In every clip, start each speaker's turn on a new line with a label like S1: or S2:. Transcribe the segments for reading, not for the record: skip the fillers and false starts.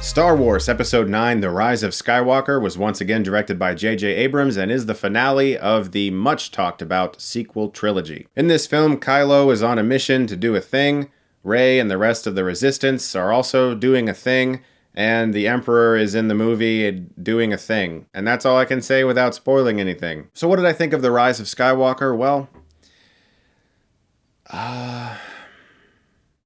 S1: Star Wars Episode 9, The Rise of Skywalker, was once again directed by J.J. Abrams and is the finale of the much-talked-about sequel trilogy. In this film, Kylo is on a mission to do a thing, Rey and the rest of the Resistance are also doing a thing, and the Emperor is in the movie doing a thing. And that's all I can say without spoiling anything. So what did I think of The Rise of Skywalker? Well,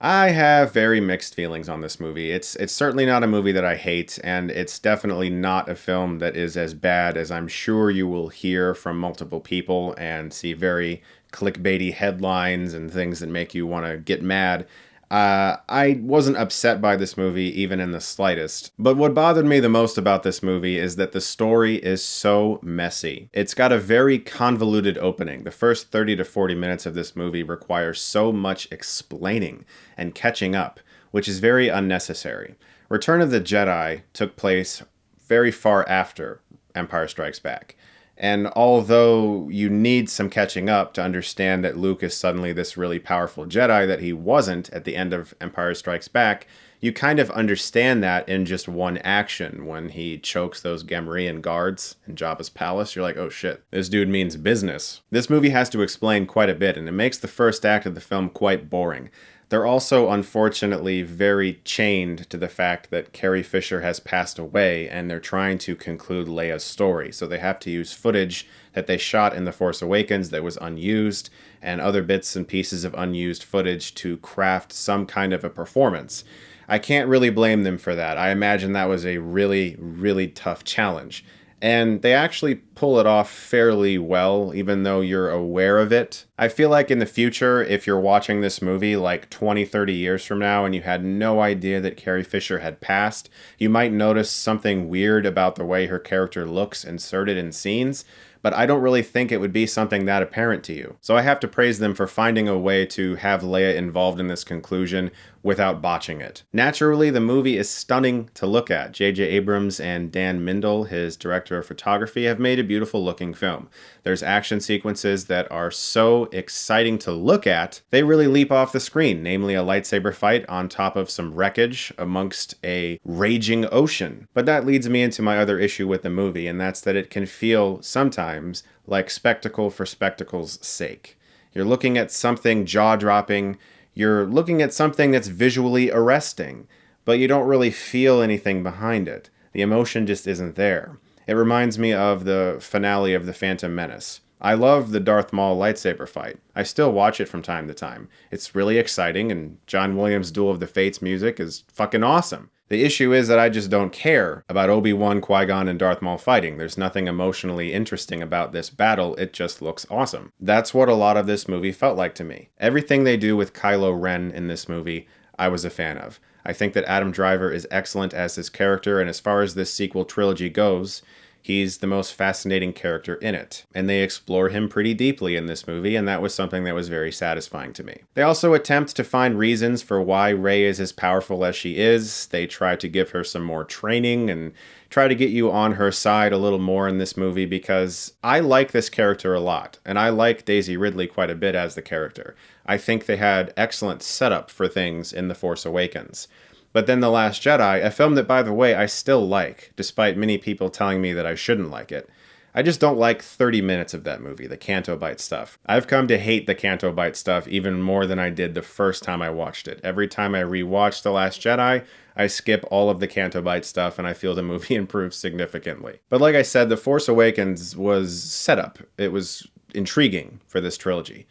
S1: I have very mixed feelings on this movie. It's certainly not a movie that I hate, and it's definitely not a film that is as bad as I'm sure you will hear from multiple people and see very clickbaity headlines and things that make you want to get mad. I wasn't upset by this movie even in the slightest. But what bothered me the most about this movie is that the story is so messy. It's got a very convoluted opening. The first 30 to 40 minutes of this movie require so much explaining and catching up, which is very unnecessary. Return of the Jedi took place very far after Empire Strikes Back. And although you need some catching up to understand that Luke is suddenly this really powerful Jedi that he wasn't at the end of Empire Strikes Back, you kind of understand that in just one action. When he chokes those Gamorrean guards in Jabba's palace, you're like, oh shit, this dude means business. This movie has to explain quite a bit, and it makes the first act of the film quite boring. They're also, unfortunately, very chained to the fact that Carrie Fisher has passed away, and they're trying to conclude Leia's story. So they have to use footage that they shot in The Force Awakens that was unused, and other bits and pieces of unused footage to craft some kind of a performance. I can't really blame them for that. I imagine that was a really, really tough challenge. And they actually pull it off fairly well, even though you're aware of it. I feel like in the future, if you're watching this movie like 20, 30 years from now and you had no idea that Carrie Fisher had passed, you might notice something weird about the way her character looks inserted in scenes, but I don't really think it would be something that apparent to you. So I have to praise them for finding a way to have Leia involved in this conclusion without botching it. Naturally, the movie is stunning to look at. J.J. Abrams and Dan Mindel, his director of photography, have made a beautiful looking film. There's action sequences that are so exciting to look at, they really leap off the screen, namely a lightsaber fight on top of some wreckage amongst a raging ocean. But that leads me into my other issue with the movie, and that's that it can feel sometimes like spectacle for spectacle's sake. You're looking at something jaw-dropping, you're looking at something that's visually arresting, but you don't really feel anything behind it. The emotion just isn't there. It reminds me of the finale of The Phantom Menace. I love the Darth Maul lightsaber fight. I still watch it from time to time. It's really exciting, and John Williams' Duel of the Fates music is fucking awesome. The issue is that I just don't care about Obi-Wan, Qui-Gon, and Darth Maul fighting. There's nothing emotionally interesting about this battle, it just looks awesome. That's what a lot of this movie felt like to me. Everything they do with Kylo Ren in this movie, I was a fan of. I think that Adam Driver is excellent as his character, and as far as this sequel trilogy goes, he's the most fascinating character in it. And they explore him pretty deeply in this movie, and that was something that was very satisfying to me. They also attempt to find reasons for why Rey is as powerful as she is. They try to give her some more training and try to get you on her side a little more in this movie, because I like this character a lot, and I like Daisy Ridley quite a bit as the character. I think they had excellent setup for things in The Force Awakens. But then The Last Jedi, a film that, by the way, I still like, despite many people telling me that I shouldn't like it. I just don't like 30 minutes of that movie, the Canto Bight stuff. I've come to hate the Canto Bight stuff even more than I did the first time I watched it. Every time I rewatch The Last Jedi, I skip all of the Canto Bight stuff, and I feel the movie improves significantly. But like I said, The Force Awakens was set up. It was intriguing for this trilogy.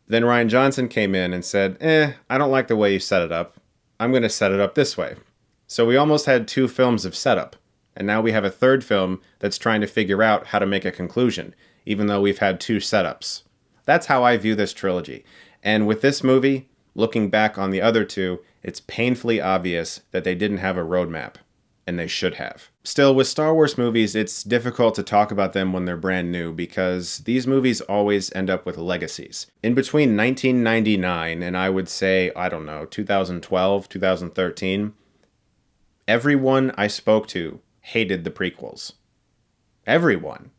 S1: Then Rian Johnson came in and said, I don't like the way you set it up. I'm going to set it up this way. So we almost had 2 films of setup, and now we have a third film that's trying to figure out how to make a conclusion, even though we've had 2 setups. That's how I view this trilogy. And with this movie, looking back on the other 2, it's painfully obvious that they didn't have a roadmap, and they should have. Still, with Star Wars movies, it's difficult to talk about them when they're brand new, because these movies always end up with legacies. In between 1999 and I would say, 2012, 2013, everyone I spoke to hated the prequels. Everyone.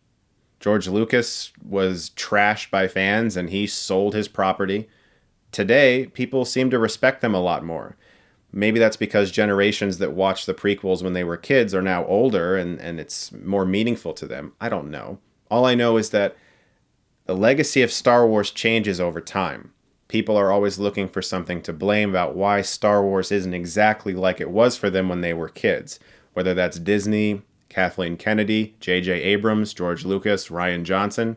S1: George Lucas was trashed by fans and he sold his property. Today, people seem to respect them a lot more. Maybe that's because generations that watched the prequels when they were kids are now older and it's more meaningful to them. I don't know. All I know is that the legacy of Star Wars changes over time. People are always looking for something to blame about why Star Wars isn't exactly like it was for them when they were kids. Whether that's Disney, Kathleen Kennedy, J.J. Abrams, George Lucas, Rian Johnson.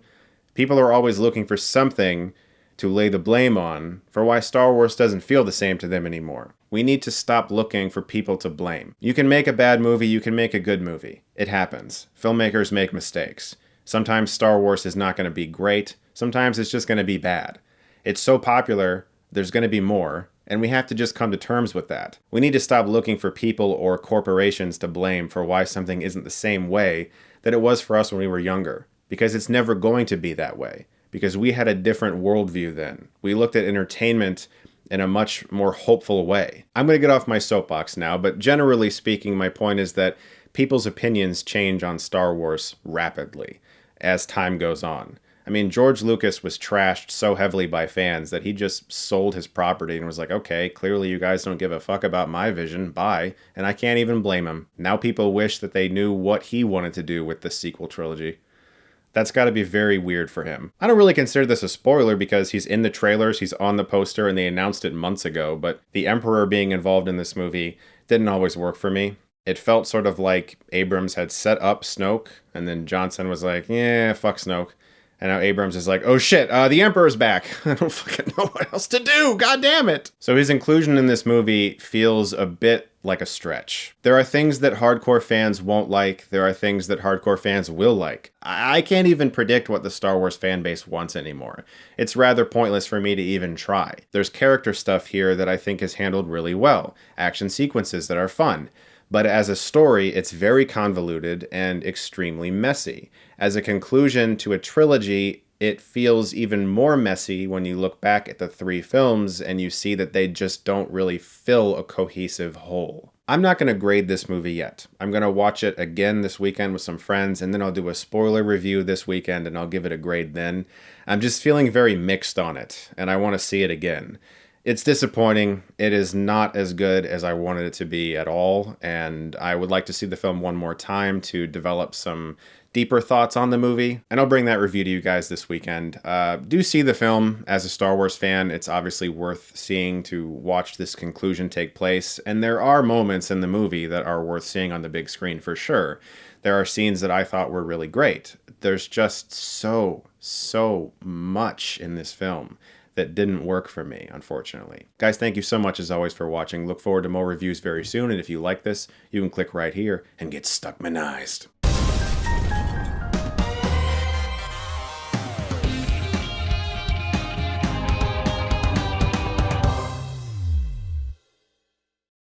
S1: People are always looking for something to lay the blame on for why Star Wars doesn't feel the same to them anymore. We need to stop looking for people to blame. You can make a bad movie, you can make a good movie. It happens. Filmmakers make mistakes. Sometimes Star Wars is not going to be great. Sometimes it's just going to be bad. It's so popular, there's going to be more, and we have to just come to terms with that. We need to stop looking for people or corporations to blame for why something isn't the same way that it was for us when we were younger, because it's never going to be that way, because we had a different worldview then. We looked at entertainment in a much more hopeful way. I'm going to get off my soapbox now, but generally speaking, my point is that people's opinions change on Star Wars rapidly as time goes on. I mean, George Lucas was trashed so heavily by fans that he just sold his property and was like, okay, clearly you guys don't give a fuck about my vision, bye. And I can't even blame him. Now people wish that they knew what he wanted to do with the sequel trilogy. That's got to be very weird for him. I don't really consider this a spoiler because he's in the trailers, he's on the poster, and they announced it months ago, but the Emperor being involved in this movie didn't always work for me. It felt sort of like Abrams had set up Snoke, and then Johnson was like, yeah, fuck Snoke. And now Abrams is like, oh shit, the Emperor's back. I don't fucking know what else to do, god damn it. So his inclusion in this movie feels a bit like a stretch. There are things that hardcore fans won't like. There are things that hardcore fans will like. I can't even predict what the Star Wars fan base wants anymore. It's rather pointless for me to even try. There's character stuff here that I think is handled really well. Action sequences that are fun. But as a story, it's very convoluted and extremely messy. As a conclusion to a trilogy, it feels even more messy when you look back at the 3 films and you see that they just don't really fill a cohesive whole. I'm not going to grade this movie yet. I'm going to watch it again this weekend with some friends, and then I'll do a spoiler review this weekend and I'll give it a grade then. I'm just feeling very mixed on it, and I want to see it again. It's disappointing. It is not as good as I wanted it to be at all, and I would like to see the film one more time to develop some deeper thoughts on the movie, and I'll bring that review to you guys this weekend. Do see the film as a Star Wars fan. It's obviously worth seeing to watch this conclusion take place, and there are moments in the movie that are worth seeing on the big screen for sure. There are scenes that I thought were really great. There's just so much in this film that didn't work for me, unfortunately. Guys, thank you so much as always for watching. Look forward to more reviews very soon, and if you like this, you can click right here and get Stuckmanized.